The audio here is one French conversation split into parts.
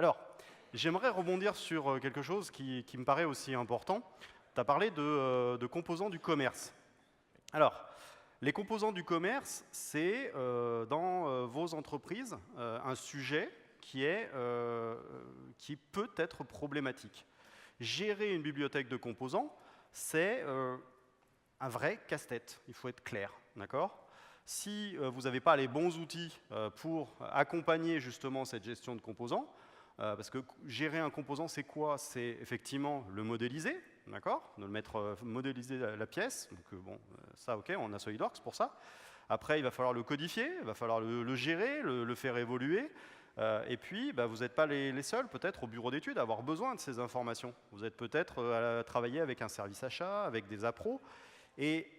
Alors, j'aimerais rebondir sur quelque chose qui me paraît aussi important. Tu as parlé de composants du commerce. Alors, les composants du commerce, c'est dans vos entreprises un sujet qui peut être problématique. Gérer une bibliothèque de composants, c'est un vrai casse-tête, il faut être clair, d'accord ? Si vous n'avez pas les bons outils pour accompagner justement cette gestion de composants, parce que gérer un composant, c'est quoi? C'est effectivement le modéliser, d'accord? De le mettre, modéliser la pièce, donc bon, ça ok, on a SolidWorks pour ça. Après, il va falloir le codifier, il va falloir le gérer, le faire évoluer. Et puis, vous n'êtes pas les seuls, peut-être, au bureau d'études, à avoir besoin de ces informations. Vous êtes peut-être à travailler avec un service achat, avec des appros. Et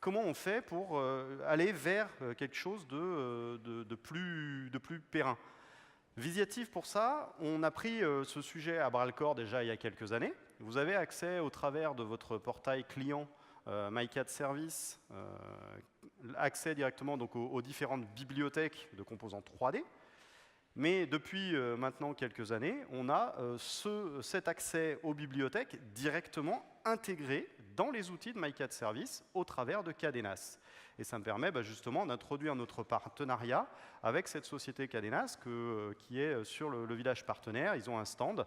comment on fait pour aller vers quelque chose de plus périn? Visiative, pour ça, on a pris ce sujet à bras-le-corps déjà il y a quelques années. Vous avez accès au travers de votre portail client MyCAD Service, accès directement donc, aux différentes bibliothèques de composants 3D. Mais depuis maintenant quelques années, on a cet accès aux bibliothèques directement intégré dans les outils de MyCAD Service au travers de Cadenas. Et ça me permet justement d'introduire notre partenariat avec cette société Cadenas qui est sur le village partenaire. Ils ont un stand,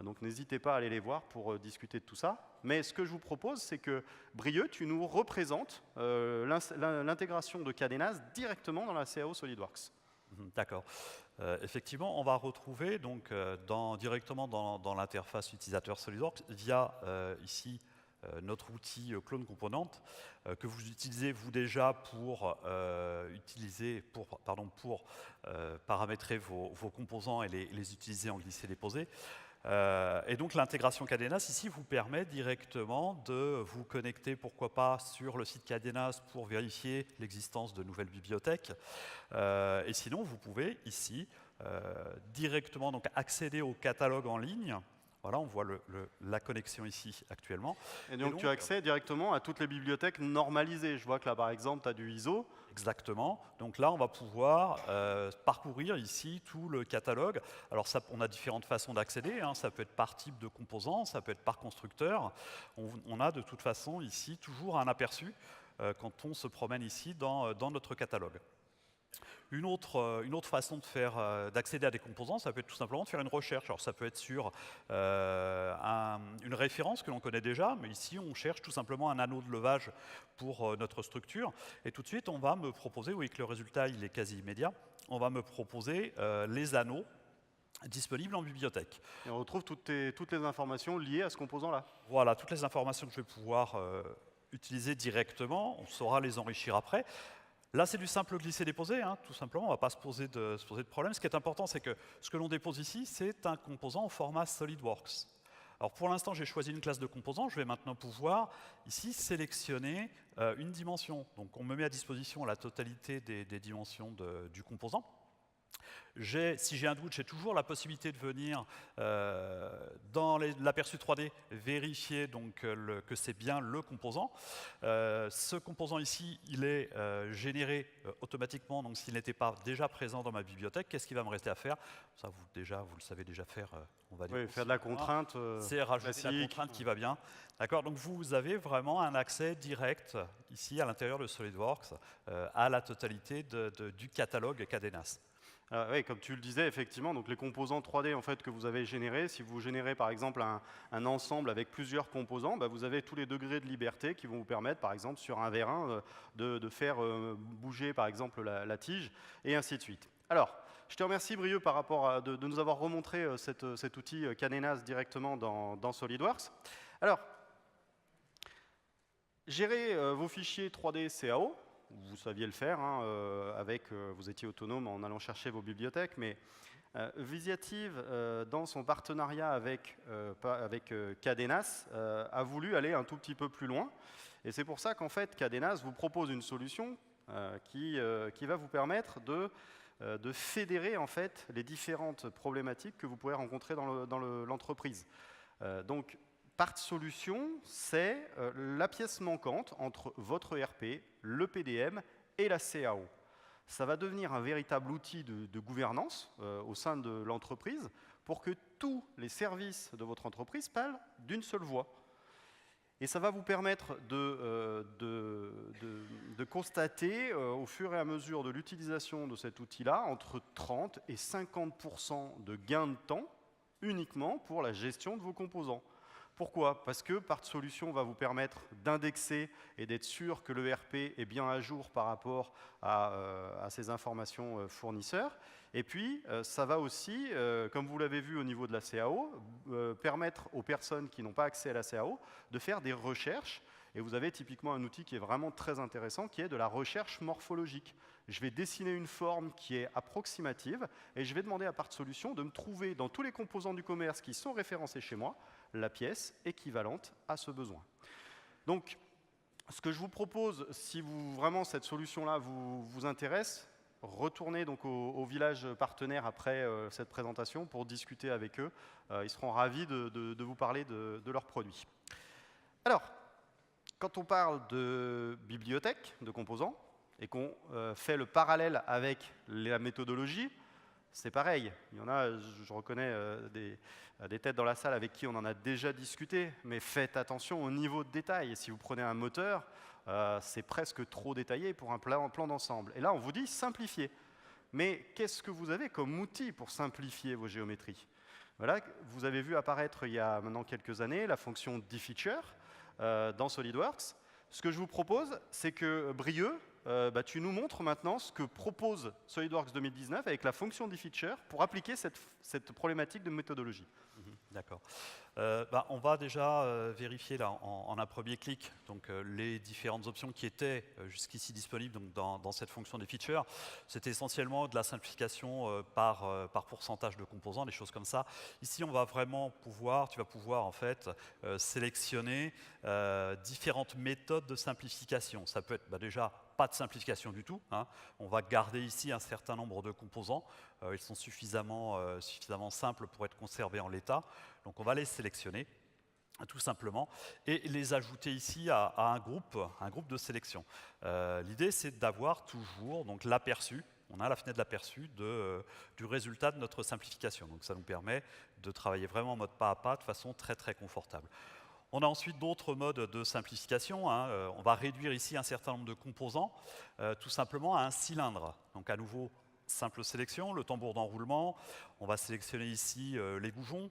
donc n'hésitez pas à aller les voir pour discuter de tout ça. Mais ce que je vous propose, c'est que Brieux, tu nous représentes l'intégration de Cadenas directement dans la CAO SolidWorks. D'accord. Effectivement, on va retrouver donc, directement dans l'interface utilisateur SolidWorks via ici notre outil Clone Component que vous utilisez vous déjà pour paramétrer vos composants et les utiliser en glisser-déposer. Et donc l'intégration Cadenas ici vous permet directement de vous connecter, pourquoi pas, sur le site Cadenas pour vérifier l'existence de nouvelles bibliothèques. Et sinon, vous pouvez ici directement donc, accéder au catalogue en ligne. Voilà, on voit la connexion ici actuellement. Et donc tu as accès directement à toutes les bibliothèques normalisées. Je vois que là, par exemple, tu as du ISO. Exactement. Donc là, on va pouvoir parcourir ici tout le catalogue. Alors, on a différentes façons d'accéder. Hein. Ça peut être par type de composant, ça peut être par constructeur. On a de toute façon ici toujours un aperçu quand on se promène ici dans notre catalogue. Une autre façon d'accéder à des composants, ça peut être tout simplement de faire une recherche. Alors ça peut être sur une référence que l'on connaît déjà, mais ici on cherche tout simplement un anneau de levage pour notre structure. Et tout de suite on va me proposer, vous voyez que le résultat il est quasi immédiat, on va me proposer les anneaux disponibles en bibliothèque. Et on retrouve toutes les informations liées à ce composant-là. Voilà, toutes les informations que je vais pouvoir utiliser directement, on saura les enrichir après. Là, c'est du simple glisser-déposer, hein, tout simplement, on ne va pas se poser de problème. Ce qui est important, c'est que ce que l'on dépose ici, c'est un composant au format SolidWorks. Alors pour l'instant, j'ai choisi une classe de composants, je vais maintenant pouvoir ici sélectionner une dimension. Donc on me met à disposition la totalité des dimensions du composant. Si j'ai un doute, j'ai toujours la possibilité de venir dans l'aperçu 3D vérifier donc, que c'est bien le composant. Ce composant ici, il est généré automatiquement, donc s'il n'était pas déjà présent dans ma bibliothèque, qu'est-ce qu'il va me rester à faire? Ça, vous le savez déjà faire, on va dire. Oui, faire de la contrainte. C'est rajouter la contrainte qui va bien. D'accord, donc vous avez vraiment un accès direct ici à l'intérieur de SolidWorks à la totalité du catalogue Cadenas. Oui, comme tu le disais, effectivement, donc les composants 3D en fait, que vous avez générés, si vous générez par exemple un ensemble avec plusieurs composants, vous avez tous les degrés de liberté qui vont vous permettre, par exemple, sur un vérin, de faire bouger par exemple la tige, et ainsi de suite. Alors, je te remercie Brieux par rapport de nous avoir remontré cet outil Cadenas directement dans SolidWorks. Alors, gérer vos fichiers 3D CAO, vous saviez le faire, hein, vous étiez autonome en allant chercher vos bibliothèques, mais Visiative, dans son partenariat avec Cadenas, a voulu aller un tout petit peu plus loin. Et c'est pour ça qu'en fait, Cadenas vous propose une solution qui va vous permettre de fédérer en fait, les différentes problématiques que vous pourrez rencontrer dans l'entreprise. Donc, Part Solution, c'est la pièce manquante entre votre ERP, le PDM et la CAO. ça va devenir un véritable outil de gouvernance au sein de l'entreprise pour que tous les services de votre entreprise parlent d'une seule voix. Et ça va vous permettre de constater, au fur et à mesure de l'utilisation de cet outil-là, entre 30 et 50% de gains de temps uniquement pour la gestion de vos composants. Pourquoi? Parce que Part Solutions va vous permettre d'indexer et d'être sûr que l'ERP est bien à jour par rapport à ces informations fournisseurs. Et puis, ça va aussi, comme vous l'avez vu au niveau de la CAO, permettre aux personnes qui n'ont pas accès à la CAO de faire des recherches. Et vous avez typiquement un outil qui est vraiment très intéressant, qui est de la recherche morphologique. Je vais dessiner une forme qui est approximative et je vais demander à Part Solutions de me trouver dans tous les composants du commerce qui sont référencés chez moi, la pièce équivalente à ce besoin. Donc, ce que je vous propose, si vraiment cette solution-là vous intéresse, retournez donc au village partenaire après cette présentation pour discuter avec eux. Ils seront ravis de vous parler de leurs produits. Alors, quand on parle de bibliothèque, de composants, et qu'on fait le parallèle avec la méthodologie, c'est pareil. Il y en a, je reconnais des têtes dans la salle avec qui on en a déjà discuté, mais faites attention au niveau de détail. Si vous prenez un moteur, c'est presque trop détaillé pour un plan d'ensemble. Et là, on vous dit simplifier. Mais qu'est-ce que vous avez comme outil pour simplifier vos géométries? Voilà, vous avez vu apparaître il y a maintenant quelques années la fonction dFeature dans SolidWorks. Ce que je vous propose, c'est que Brieux, tu nous montres maintenant ce que propose SolidWorks 2019 avec la fonction dFeature pour appliquer cette problématique de méthodologie. D'accord. On va déjà vérifier là, en un premier clic donc, les différentes options qui étaient jusqu'ici disponibles donc, dans cette fonction dFeature. C'était essentiellement de la simplification par pourcentage de composants, des choses comme ça. Ici, on va vraiment pouvoir, tu vas pouvoir en fait sélectionner différentes méthodes de simplification. Ça peut être déjà pas de simplification du tout. Hein. On va garder ici un certain nombre de composants. Ils sont suffisamment simples pour être conservés en l'état. Donc on va les sélectionner, tout simplement, et les ajouter ici à un groupe de sélection. L'idée, c'est d'avoir toujours l'aperçu. On a la fenêtre d'aperçu du résultat de notre simplification. Donc ça nous permet de travailler vraiment en mode pas à pas, de façon très très confortable. On a ensuite d'autres modes de simplification. Hein. On va réduire ici un certain nombre de composants, tout simplement à un cylindre. Donc à nouveau, simple sélection, le tambour d'enroulement. On va sélectionner ici les goujons.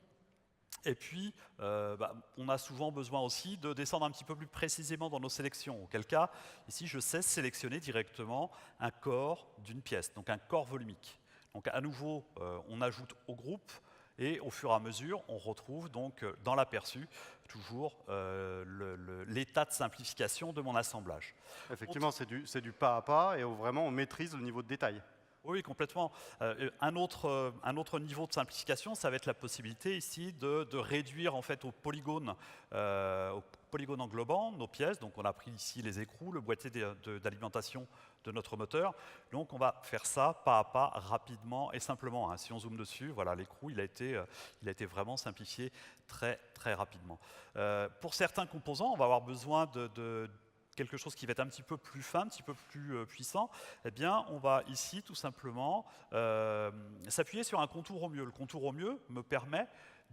Et puis, on a souvent besoin aussi de descendre un petit peu plus précisément dans nos sélections. Auquel cas, ici, je sais sélectionner directement un corps d'une pièce, donc un corps volumique. Donc à nouveau, on ajoute au groupe. Et au fur et à mesure, on retrouve donc dans l'aperçu toujours l'état de simplification de mon assemblage. Effectivement, c'est du pas à pas et vraiment on maîtrise le niveau de détail. Oui, complètement. Un autre niveau de simplification, ça va être la possibilité ici de réduire en fait au polygone englobant nos pièces. Donc on a pris ici les écrous, le boîtier d'alimentation de notre moteur. Donc on va faire ça pas à pas, rapidement et simplement. Hein. Si on zoome dessus, voilà, l'écrou il a été vraiment simplifié très très rapidement. Pour certains composants, on va avoir besoin de quelque chose qui va être un petit peu plus fin, un petit peu plus puissant, eh bien, on va ici tout simplement s'appuyer sur un contour au mieux. Le contour au mieux me permet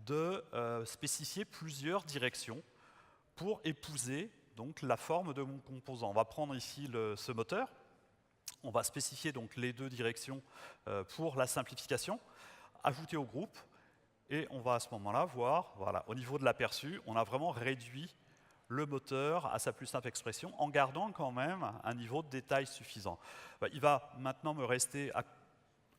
de spécifier plusieurs directions pour épouser donc, la forme de mon composant. On va prendre ici ce moteur, on va spécifier donc, les deux directions pour la simplification, ajouter au groupe, et on va à ce moment-là voir, voilà, au niveau de l'aperçu, on a vraiment réduit le moteur à sa plus simple expression, en gardant quand même un niveau de détail suffisant. Il va maintenant me rester à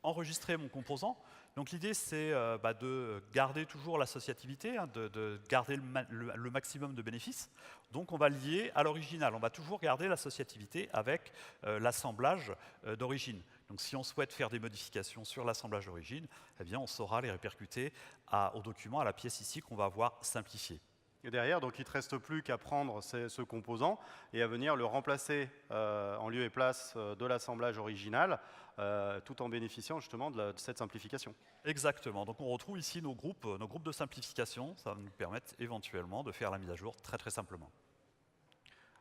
enregistrer mon composant. Donc l'idée, c'est de garder toujours l'associativité, hein, de garder le maximum de bénéfices. Donc on va lier à l'original. On va toujours garder l'associativité avec l'assemblage d'origine. Donc si on souhaite faire des modifications sur l'assemblage d'origine, eh bien, on saura les répercuter au document, à la pièce ici qu'on va avoir simplifiée. Et derrière, donc, il ne te reste plus qu'à prendre ce composant et à venir le remplacer en lieu et place de l'assemblage original, tout en bénéficiant justement de cette simplification. Exactement. Donc on retrouve ici nos groupes de simplification. Ça va nous permettre éventuellement de faire la mise à jour très très simplement.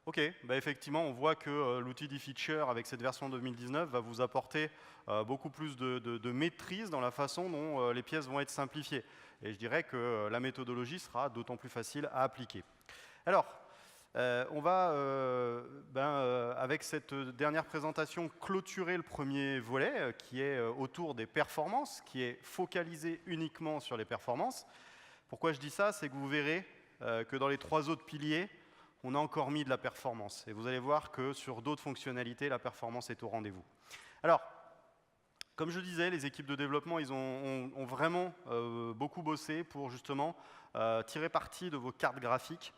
Ok, bah effectivement, on voit que l'outil d'eFeature avec cette version 2019 va vous apporter beaucoup plus de maîtrise dans la façon dont les pièces vont être simplifiées. Et je dirais que la méthodologie sera d'autant plus facile à appliquer. Alors, on va, avec cette dernière présentation, clôturer le premier volet qui est autour des performances, qui est focalisé uniquement sur les performances. Pourquoi je dis ça? C'est que vous verrez que dans les 3 autres piliers, on a encore mis de la performance. Et vous allez voir que sur d'autres fonctionnalités, la performance est au rendez-vous. Alors, comme je disais, les équipes de développement, ils ont vraiment beaucoup bossé pour justement tirer parti de vos cartes graphiques.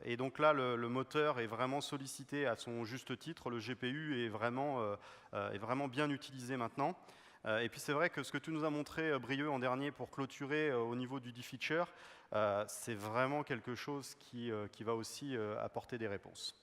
Et donc là, le moteur est vraiment sollicité à son juste titre. Le GPU est vraiment bien utilisé maintenant. Et puis c'est vrai que ce que tu nous as montré, Brieux, en dernier, pour clôturer au niveau du feature, c'est vraiment quelque chose qui va aussi apporter des réponses.